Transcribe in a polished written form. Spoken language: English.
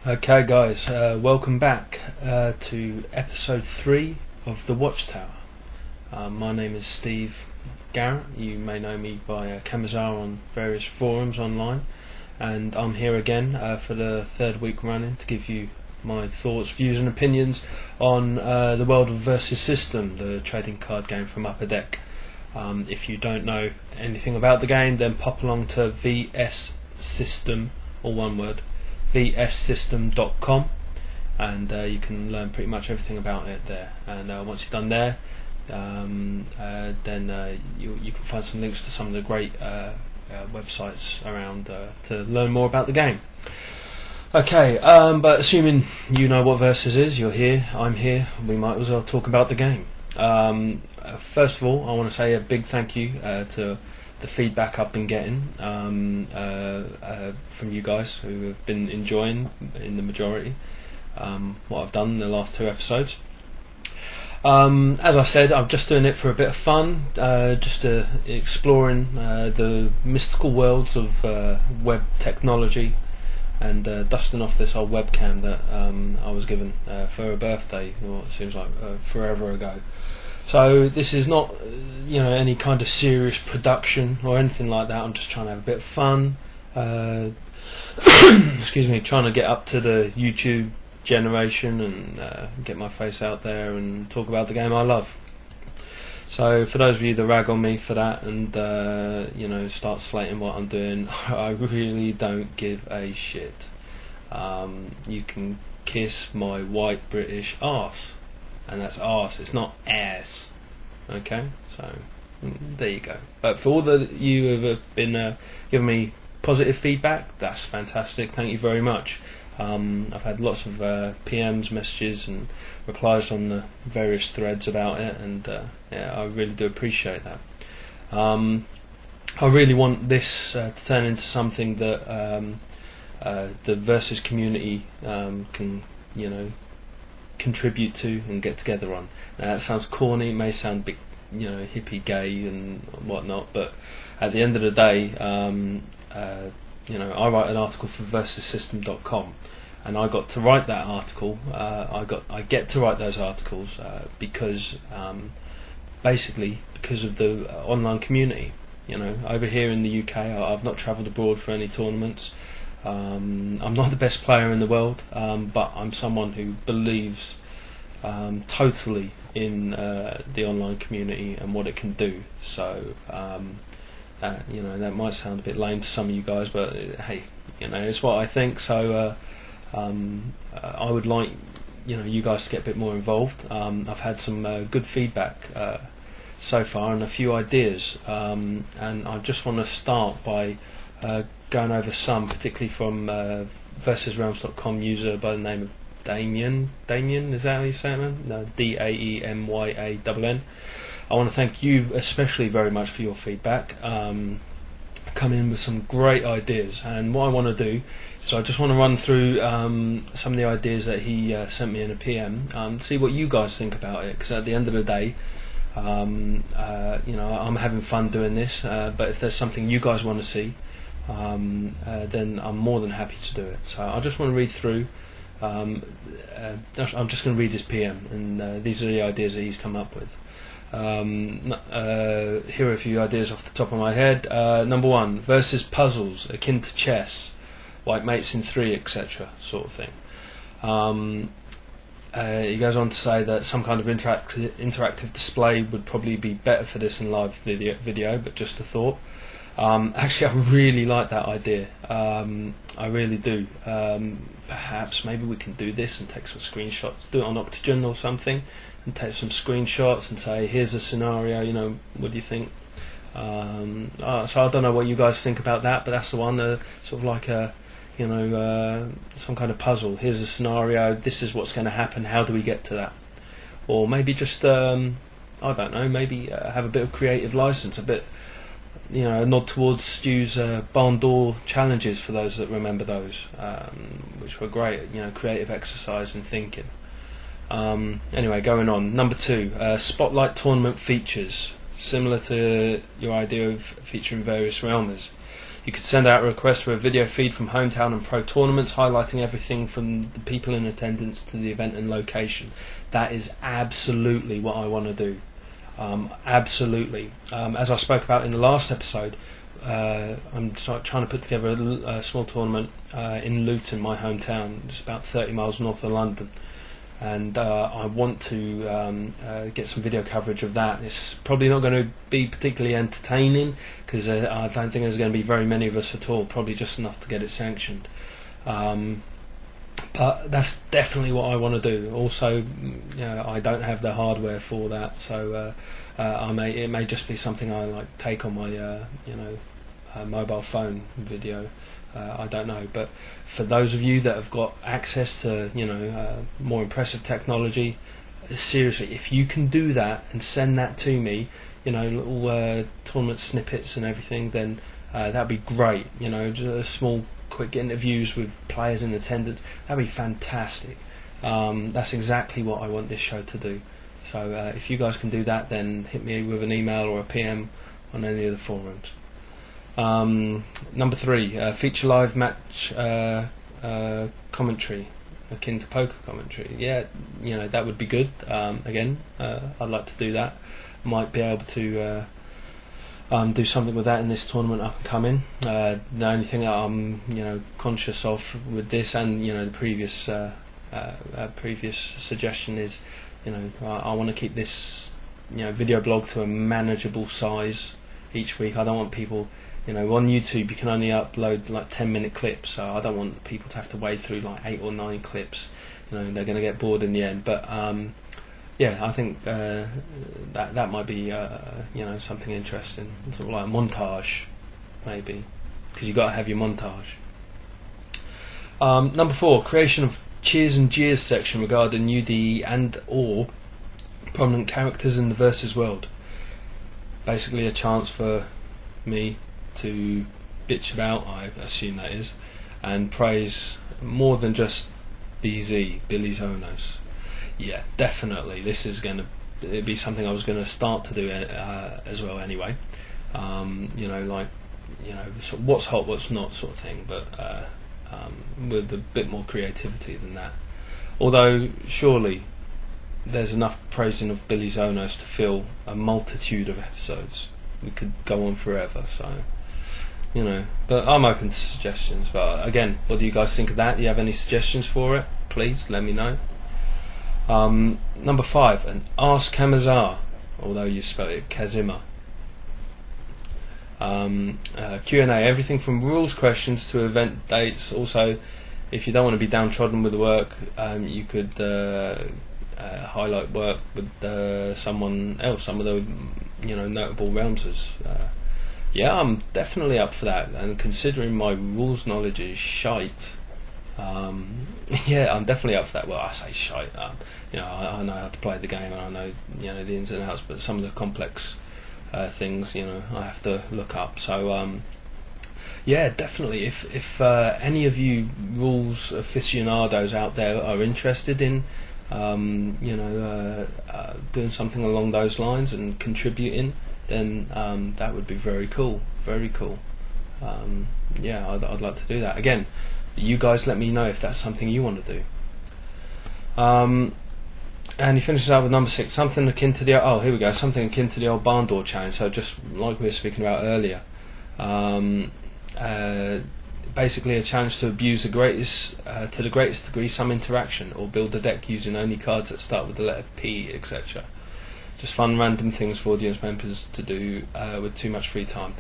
Okay guys, welcome back to episode 3 of the Watchtower. My name is Steve Garrett. You may know me by Kamazar on various forums online, and I'm here again for the third week running to give you my thoughts, views and opinions on the World of Versus System, the trading card game from Upperdeck. If you don't know anything about the game, then pop along to VS System, all one word, vssystem.com, and you can learn pretty much everything about it there. And once you're done there, then you can find some links to some of the great websites around to learn more about the game. Okay, but assuming you know what Versus is, you're here, I'm here, we might as well talk about the game. First of all, I want to say a big thank you to the feedback I've been getting from you guys who have been enjoying, in the majority, what I've done in the last 2 episodes. As I said, I'm just doing it for a bit of fun, just exploring the mystical worlds of web technology, and dusting off this old webcam that I was given for a birthday, or it seems like forever ago. So this is not, any kind of serious production or anything like that. I'm just trying to have a bit of fun. Excuse me, trying to get up to the YouTube generation and get my face out there and talk about the game I love. So for those of you that rag on me for that and start slating what I'm doing, I really don't give a shit. You can kiss my white British arse. And that's arse, it's not ass. Okay, so there you go. But for all that you have been giving me positive feedback, that's fantastic. Thank you very much. I've had lots of PMs, messages, and replies on the various threads about it, and I really do appreciate that. I really want this to turn into something that the Versus community can, contribute to and get together on. Now that sounds corny, it may sound a bit, hippie gay and whatnot, but at the end of the day, I write an article for versussystem.com, and I got to write that article. I get to write those articles because basically because of the online community. Over here in the UK, I've not travelled abroad for any tournaments. I'm not the best player in the world, but I'm someone who believes totally in the online community and what it can do. So, that might sound a bit lame to some of you guys, but hey, it's what I think. So, I would like, you guys to get a bit more involved. I've had some good feedback so far and a few ideas, and I just want to start by going over some, particularly from versusrealms.com user by the name of Damien, is that how you say it, man? No, Daemyann. I want to thank you especially very much for your feedback. Come in with some great ideas, and what I want to do is I just want to run through some of the ideas that he sent me in a PM, see what you guys think about it, because at the end of the day, I'm having fun doing this, but if there's something you guys want to see, then I'm more than happy to do it. So I just want to read through. I'm just going to read his PM, and these are the ideas that he's come up with. Here are a few ideas off the top of my head. Number 1, versus puzzles akin to chess, like mates in 3, etc., sort of thing. He goes on to say that some kind of interactive display would probably be better for this in live video, but just a thought. Actually, I really like that idea. I really do. Perhaps maybe we can do this and take some screenshots, do it on Octagon or something, and take some screenshots and say, here's the scenario, what do you think? So I don't know what you guys think about that, but that's the one, sort of like a, some kind of puzzle. Here's a scenario, this is what's going to happen, how do we get to that? Or maybe just, I don't know, maybe have a bit of creative license, a bit, a nod towards Stu's barn door challenges, for those that remember those, which were great, creative exercise and thinking. Anyway, going on. Number 2, spotlight tournament features, similar to your idea of featuring various realmers. You could send out a request for a video feed from Hometown and Pro tournaments, highlighting everything from the people in attendance to the event and location. That is absolutely what I want to do. Absolutely. As I spoke about in the last episode, I'm trying to put together a small tournament in Luton, my hometown. It's about 30 miles north of London. And I want to get some video coverage of that. It's probably not going to be particularly entertaining because I don't think there's going to be very many of us at all, probably just enough to get it sanctioned. But that's definitely what I want to do. Also, I don't have the hardware for that, so it may just be something I like take on my mobile phone video. I don't know, but for those of you that have got access to more impressive technology, seriously, if you can do that and send that to me, little tournament snippets and everything, then that'd be great. Just small quick interviews with players in attendance, that'd be fantastic. That's exactly what I want this show to do. So if you guys can do that, then hit me with an email or a PM on any of the forums. Number 3, feature live match commentary akin to poker commentary. Yeah, that would be good. Again, I'd like to do that. Might be able to do something with that in this tournament up and coming. The only thing that I'm conscious of with this and the previous suggestion is I want to keep this video blog to a manageable size each week. I don't want people on YouTube you can only upload like 10-minute clips, so I don't want people to have to wade through like 8 or 9 clips. They're going to get bored in the end. But I think that might be something interesting, sort of like a montage, maybe, because you've got to have your montage. Number 4, creation of cheers and jeers section regarding UD and or prominent characters in the Versus world. Basically a chance for me to bitch about, I assume that is, and praise more than just BZ, Billy Zonos. Yeah, definitely. This is going to be something I was going to start to do as well anyway. Sort of what's hot, what's not sort of thing, but with a bit more creativity than that. Although, surely, there's enough praising of Billy Zonos to fill a multitude of episodes. We could go on forever, so but I'm open to suggestions. But again, what do you guys think of that? Do you have any suggestions for it? Please let me know. Number 5, an Ask Kamazar, although you spell it Kazima. Q&A, everything from rules questions to event dates. Also, if you don't want to be downtrodden with the work, you could highlight work with someone else, some of the notable realmsers. I'm definitely up for that, and considering my rules knowledge is shite, I'm definitely up for that. Well, I say shite, I know how to play the game and I know the ins and outs, but some of the complex things I have to look up. So definitely, if any of you rules aficionados out there are interested in doing something along those lines and contributing, then that would be very cool. Very cool. I'd like to do that. Again, you guys let me know if that's something you want to do. And he finishes out with number 6, something akin to the something akin to the old barn door challenge. So just like we were speaking about earlier, basically a challenge to abuse to the greatest degree some interaction, or build a deck using only cards that start with the letter P, etc. Just fun random things for audience members to do with too much free time.